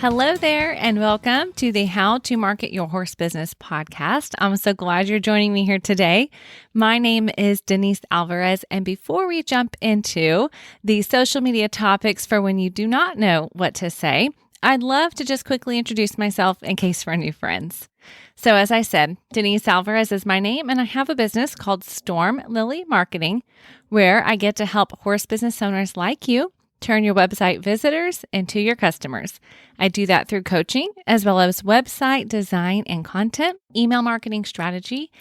Hello there, and welcome to the How to Market Your Horse Business podcast. I'm so glad you're joining me here today. My name is Denise Alvarez, and before we jump into the social media topics for when you do not know what to say, I'd love to just quickly introduce myself in case for new friends. So as I said, Denise Alvarez is my name, and I have a business called Storm Lily Marketing, where I get to help horse business owners like you turn your website visitors into your customers. I do that through coaching, as well as website design and content, email marketing strategy,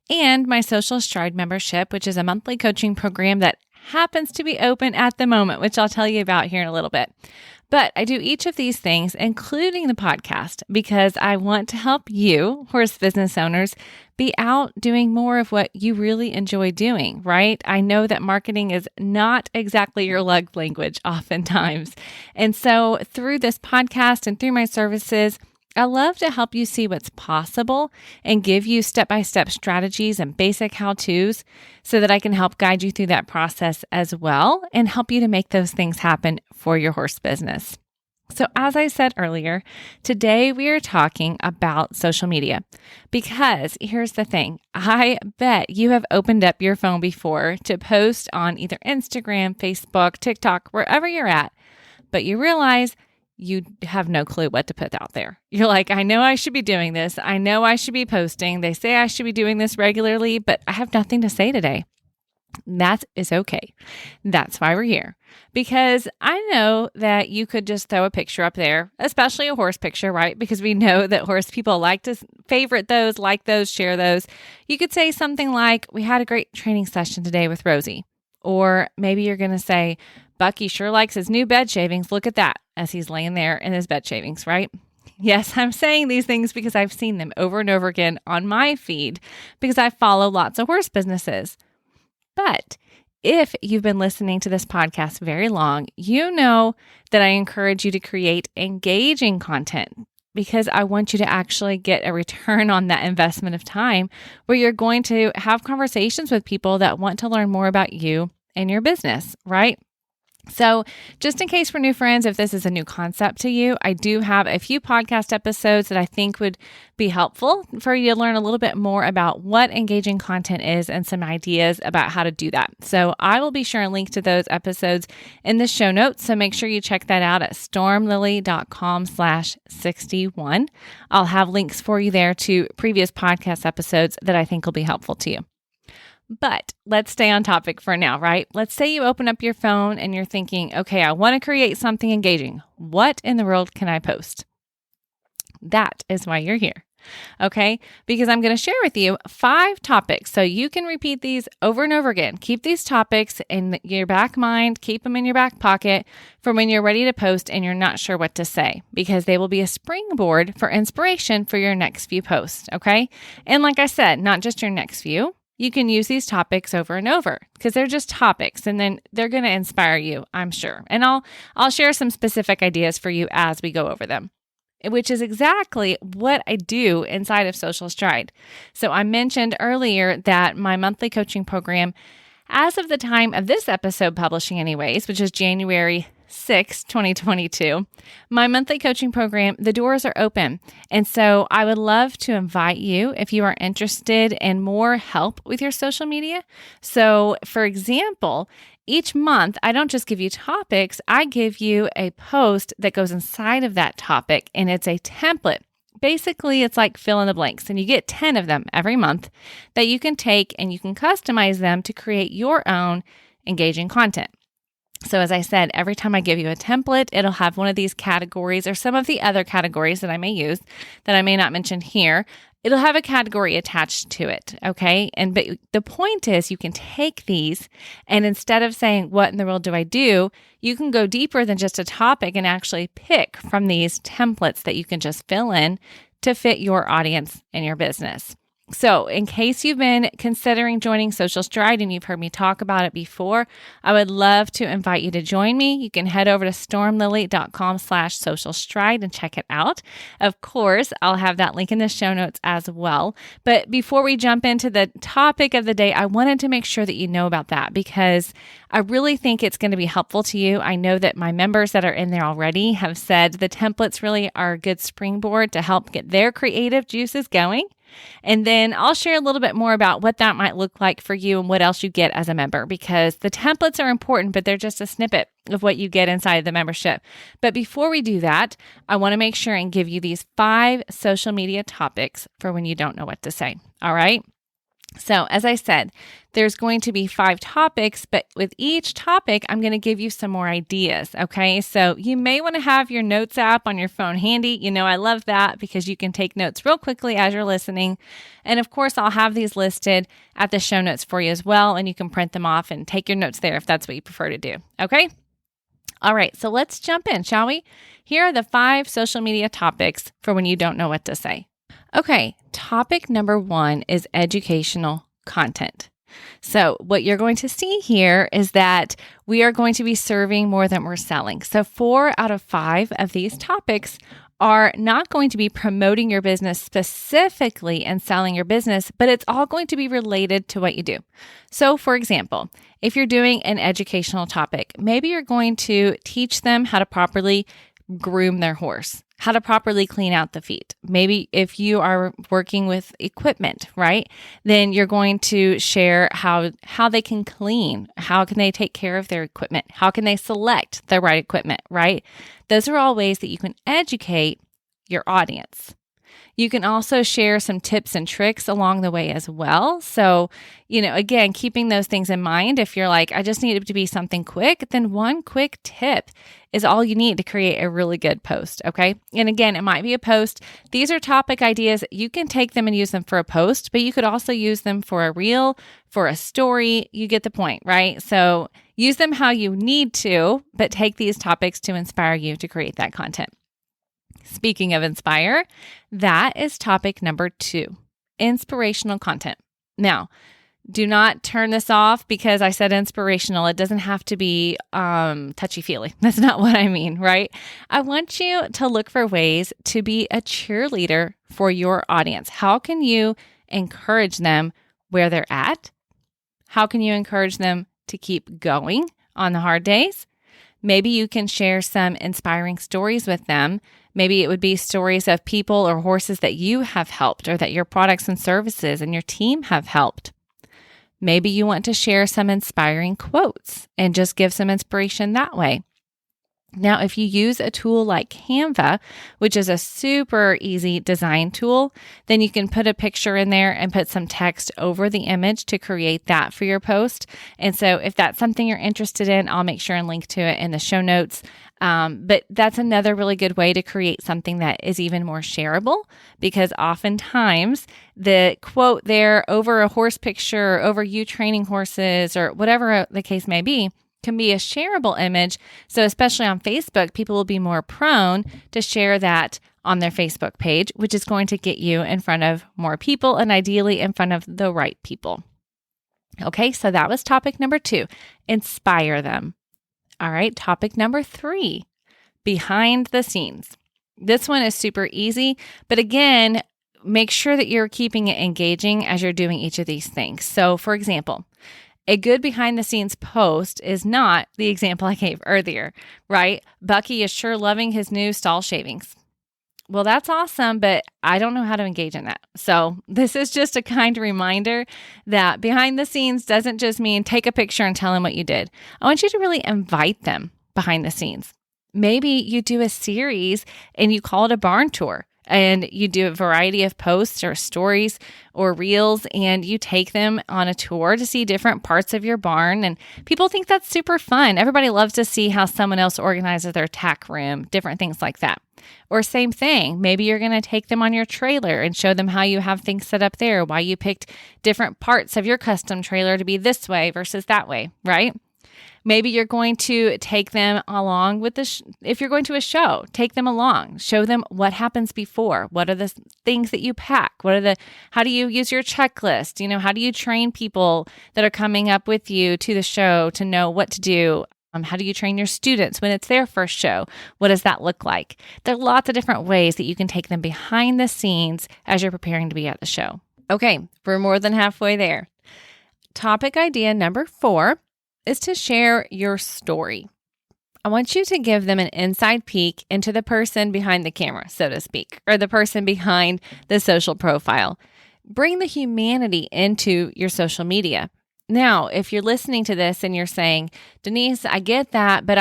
and my Social Stride membership, which is a monthly coaching program that happens to be open at the moment, which I'll tell you about here in a little bit. But I do each of these things, including the podcast, because I want to help you, horse business owners, be out doing more of what you really enjoy doing, right? I know that marketing is not exactly your love language oftentimes. And so through this podcast and through my services, I love to help you see what's possible and give you step-by-step strategies and basic how-tos so that I can help guide you through that process as well and help you to make those things happen for your horse business. So as I said earlier, today we are talking about social media because here's the thing. I bet you have opened up your phone before to post on either Instagram, Facebook, TikTok, wherever you're at, but you realize you have no clue what to put out there. You're like, I know I should be doing this. I know I should be posting. They say I should be doing this regularly, but I have nothing to say today. That is okay. That's why we're here. Because I know that you could just throw a picture up there, especially a horse picture, right? Because we know that horse people like to favorite those, like those, share those. You could say something like, we had a great training session today with Rosie. Or maybe you're going to say, Bucky sure likes his new bed shavings. Look at that as he's laying there in his bed shavings, right? Yes, I'm saying these things because I've seen them over and over again on my feed because I follow lots of horse businesses. But if you've been listening to this podcast very long, you know that I encourage you to create engaging content because I want you to actually get a return on that investment of time where you're going to have conversations with people that want to learn more about you and your business, right? So just in case for new friends, if this is a new concept to you, I do have a few podcast episodes that I think would be helpful for you to learn a little bit more about what engaging content is and some ideas about how to do that. So I will be sharing links to those episodes in the show notes. So make sure you check that out at stormlily.com/61. I'll have links for you there to previous podcast episodes that I think will be helpful to you. But let's stay on topic for now, right? Let's say you open up your phone and you're thinking, okay, I want to create something engaging. What in the world can I post? That is why you're here, okay? Because I'm going to share with you 5 topics. So you can repeat these over and over again. Keep these topics in your back mind, keep them in your back pocket for when you're ready to post and you're not sure what to say, because they will be a springboard for inspiration for your next few posts, okay? And like I said, not just your next few. You can use these topics over and over because they're just topics and then they're going to inspire you, I'm sure. And I'll share some specific ideas for you as we go over them, which is exactly what I do inside of Social Stride. So I mentioned earlier that my monthly coaching program, as of the time of this episode publishing anyways, which is January 6, 2022, my monthly coaching program, the doors are open. And so I would love to invite you if you are interested in more help with your social media. So for example, each month, I don't just give you topics, I give you a post that goes inside of that topic and it's a template. Basically, it's like fill in the blanks and you get 10 of them every month that you can take and you can customize them to create your own engaging content. So as I said, every time I give you a template, it'll have one of these categories or some of the other categories that I may use that I may not mention here. It'll have a category attached to it, okay? But the point is you can take these and instead of saying, what in the world do I do? You can go deeper than just a topic and actually pick from these templates that you can just fill in to fit your audience and your business. So in case you've been considering joining Social Stride and you've heard me talk about it before, I would love to invite you to join me. You can head over to stormlily.com/social stride and check it out. Of course, I'll have that link in the show notes as well. But before we jump into the topic of the day, I wanted to make sure that you know about that because I really think it's going to be helpful to you. I know that my members that are in there already have said the templates really are a good springboard to help get their creative juices going. And then I'll share a little bit more about what that might look like for you and what else you get as a member, because the templates are important, but they're just a snippet of what you get inside the membership. But before we do that, I want to make sure and give you these 5 social media topics for when you don't know what to say. All right. So as I said, there's going to be 5 topics, but with each topic, I'm going to give you some more ideas. Okay. So you may want to have your notes app on your phone handy. You know, I love that because you can take notes real quickly as you're listening. And of course, I'll have these listed at the show notes for you as well. And you can print them off and take your notes there if that's what you prefer to do. Okay. All right. So let's jump in, shall we? Here are the 5 social media topics for when you don't know what to say. Okay, topic number 1 is educational content. So what you're going to see here is that we are going to be serving more than we're selling. So 4 out of 5 of these topics are not going to be promoting your business specifically and selling your business, but it's all going to be related to what you do. So for example, if you're doing an educational topic, maybe you're going to teach them how to properly groom their horse, how to properly clean out the feet. Maybe if you are working with equipment, right, then you're going to share how they can clean, how can they take care of their equipment, how can they select the right equipment, right? Those are all ways that you can educate your audience. You can also share some tips and tricks along the way as well. So, again, keeping those things in mind, if you're like, I just need it to be something quick, then one quick tip is all you need to create a really good post, okay? And again, it might be a post. These are topic ideas. You can take them and use them for a post, but you could also use them for a reel, for a story. You get the point, right? So use them how you need to, but take these topics to inspire you to create that content. Speaking of inspire, that is topic number 2, inspirational content. Now, do not turn this off because I said inspirational. It doesn't have to be touchy-feely. That's not what I mean, right? I want you to look for ways to be a cheerleader for your audience. How can you encourage them where they're at? How can you encourage them to keep going on the hard days? Maybe you can share some inspiring stories with them. Maybe it would be stories of people or horses that you have helped or that your products and services and your team have helped. Maybe you want to share some inspiring quotes and just give some inspiration that way. Now, if you use a tool like Canva, which is a super easy design tool, then you can put a picture in there and put some text over the image to create that for your post. And so if that's something you're interested in, I'll make sure and link to it in the show notes. But that's another really good way to create something that is even more shareable, because oftentimes the quote there over a horse picture, or over you training horses, or whatever the case may be, can be a shareable image. So especially on Facebook, people will be more prone to share that on their Facebook page, which is going to get you in front of more people and ideally in front of the right people. Okay, so that was topic number 2, inspire them. All right, topic number 3, behind the scenes. This one is super easy, but again, make sure that you're keeping it engaging as you're doing each of these things. So for example, a good behind the scenes post is not the example I gave earlier, right? Bucky is sure loving his new stall shavings. Well, that's awesome, but I don't know how to engage in that. So this is just a kind reminder that behind the scenes doesn't just mean take a picture and tell them what you did. I want you to really invite them behind the scenes. Maybe you do a series and you call it a barn tour. And you do a variety of posts or stories or reels, and you take them on a tour to see different parts of your barn. And people think that's super fun. Everybody loves to see how someone else organizes their tack room, different things like that. Or same thing, maybe you're going to take them on your trailer and show them how you have things set up there, why you picked different parts of your custom trailer to be this way versus that way, right? Maybe you're going to take them along with if you're going to a show, take them along, show them what happens before. What are the things that you pack? How do you use your checklist? How do you train people that are coming up with you to the show to know what to do? How do you train your students when it's their first show? What does that look like? There are lots of different ways that you can take them behind the scenes as you're preparing to be at the show. Okay, we're more than halfway there. Topic idea number 4 is to share your story. I want you to give them an inside peek into the person behind the camera, so to speak, or the person behind the social profile. Bring the humanity into your social media. Now, if you're listening to this and you're saying, Denise, I get that, but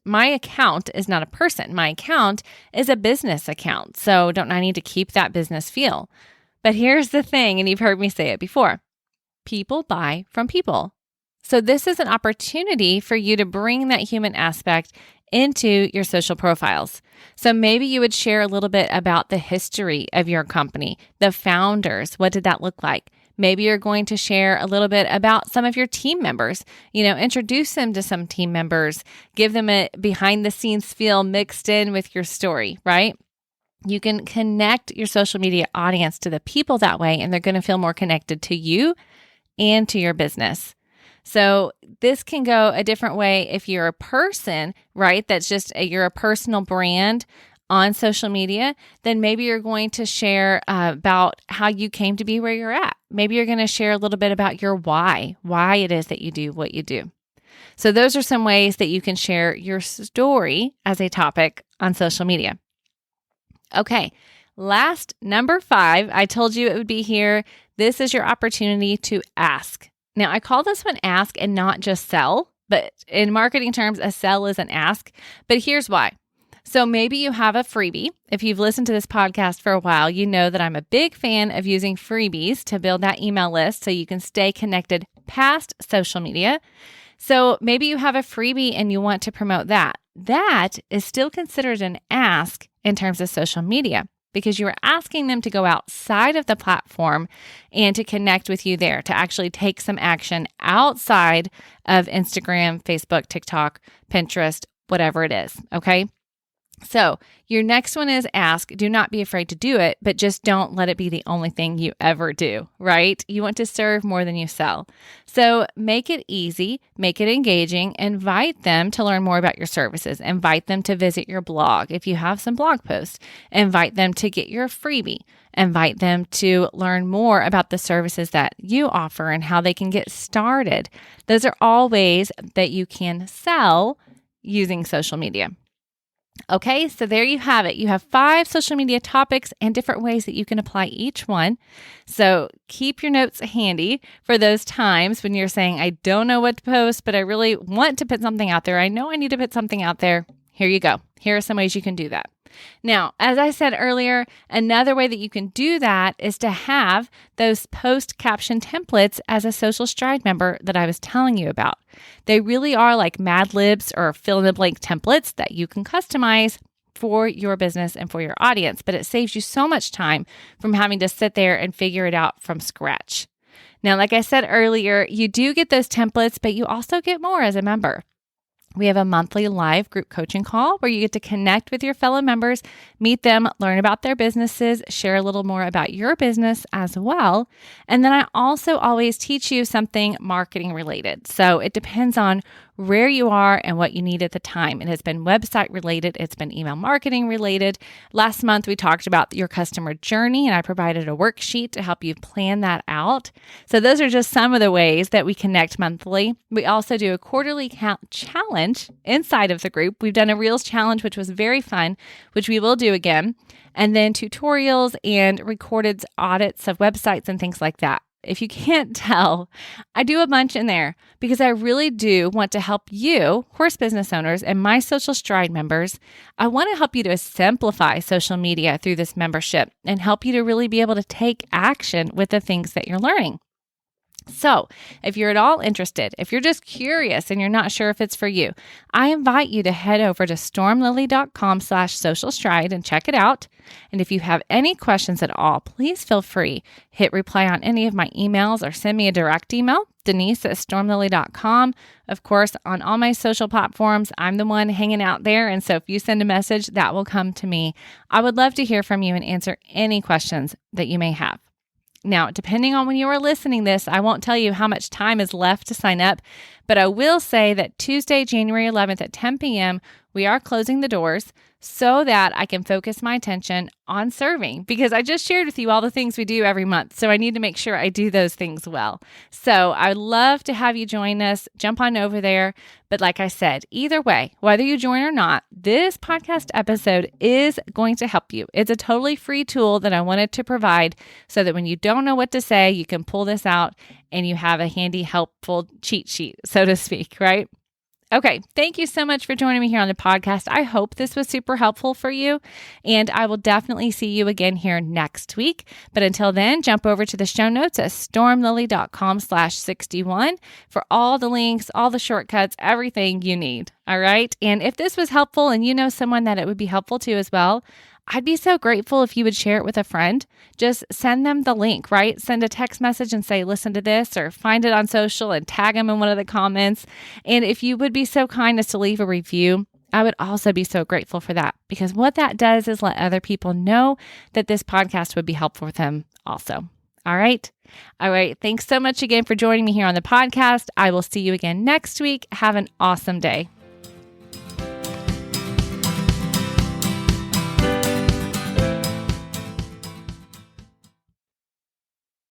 my account is not a person. My account is a business account. So don't I need to keep that business feel? But here's the thing, and you've heard me say it before. People buy from people. So this is an opportunity for you to bring that human aspect into your social profiles. So maybe you would share a little bit about the history of your company, the founders. What did that look like? Maybe you're going to share a little bit about some of your team members, introduce them to some team members, give them a behind the scenes feel mixed in with your story, right? You can connect your social media audience to the people that way, and they're going to feel more connected to you and to your business. So this can go a different way if you're a person, right? That's just you're a personal brand on social media. Then maybe you're going to share about how you came to be where you're at. Maybe you're going to share a little bit about your why it is that you do what you do. So those are some ways that you can share your story as a topic on social media. Okay, last, number 5, I told you it would be here. This is your opportunity to ask. Now, I call this one ask and not just sell, but in marketing terms, a sell is an ask. But here's why. So maybe you have a freebie. If you've listened to this podcast for a while, you know that I'm a big fan of using freebies to build that email list so you can stay connected past social media. So maybe you have a freebie and you want to promote that. That is still considered an ask in terms of social media because you are asking them to go outside of the platform and to connect with you there, to actually take some action outside of Instagram, Facebook, TikTok, Pinterest, whatever it is, okay? So your next one is ask. Do not be afraid to do it, but just don't let it be the only thing you ever do, right? You want to serve more than you sell. So make it easy, make it engaging, invite them to learn more about your services, invite them to visit your blog. If you have some blog posts, invite them to get your freebie, invite them to learn more about the services that you offer and how they can get started. Those are all ways that you can sell using social media. Okay, so there you have it. You have 5 social media topics and different ways that you can apply each one. So keep your notes handy for those times when you're saying, I don't know what to post, but I really want to put something out there. I know I need to put something out there. Here you go. Here are some ways you can do that. Now, as I said earlier, another way that you can do that is to have those post caption templates as a Social Stride member that I was telling you about. They really are like Mad Libs or fill in the blank templates that you can customize for your business and for your audience, but it saves you so much time from having to sit there and figure it out from scratch. Now, like I said earlier, you do get those templates, but you also get more as a member. We have a monthly live group coaching call where you get to connect with your fellow members, meet them, learn about their businesses, share a little more about your business as well. And then I also always teach you something marketing related. So it depends on where you are and what you need at the time. It has been website related. It's been email marketing related. Last month, we talked about your customer journey and I provided a worksheet to help you plan that out. So those are just some of the ways that we connect monthly. We also do a quarterly challenge inside of the group. We've done a Reels challenge, which was very fun, which we will do again. And then tutorials and recorded audits of websites and things like that. If you can't tell, I do a bunch in there because I really do want to help you, horse business owners, and my Social Stride members. I want to help you to simplify social media through this membership and help you to really be able to take action with the things that you're learning. So if you're at all interested, if you're just curious and you're not sure if it's for you, I invite you to head over to stormlily.com/socialstride and check it out. And if you have any questions at all, please feel free, hit reply on any of my emails or send me a direct email, Denise@stormlily.com. Of course, on all my social platforms, I'm the one hanging out there. And so if you send a message, that will come to me. I would love to hear from you and answer any questions that you may have. Now, depending on when you are listening this, I won't tell you how much time is left to sign up, but I will say that Tuesday, January 11th at 10 p.m., we are closing the doors so that I can focus my attention on serving, because I just shared with you all the things we do every month. So I need to make sure I do those things well. So I'd love to have you join us. Jump on over there. But like I said, either way, whether you join or not, this podcast episode is going to help you. It's a totally free tool that I wanted to provide so that when you don't know what to say, you can pull this out and you have a handy, helpful cheat sheet, so to speak, right? Okay, thank you so much for joining me here on the podcast. I hope this was super helpful for you, and I will definitely see you again here next week. But until then, jump over to the show notes at stormlily.com/61 for all the links, all the shortcuts, everything you need. All right. And if this was helpful and you know someone that it would be helpful to as well, I'd be so grateful if you would share it with a friend. Just send them the link, right? Send a text message and say, listen to this, or find it on social and tag them in one of the comments. And if you would be so kind as to leave a review, I would also be so grateful for that, because what that does is let other people know that this podcast would be helpful for them also. All right. Thanks so much again for joining me here on the podcast. I will see you again next week. Have an awesome day.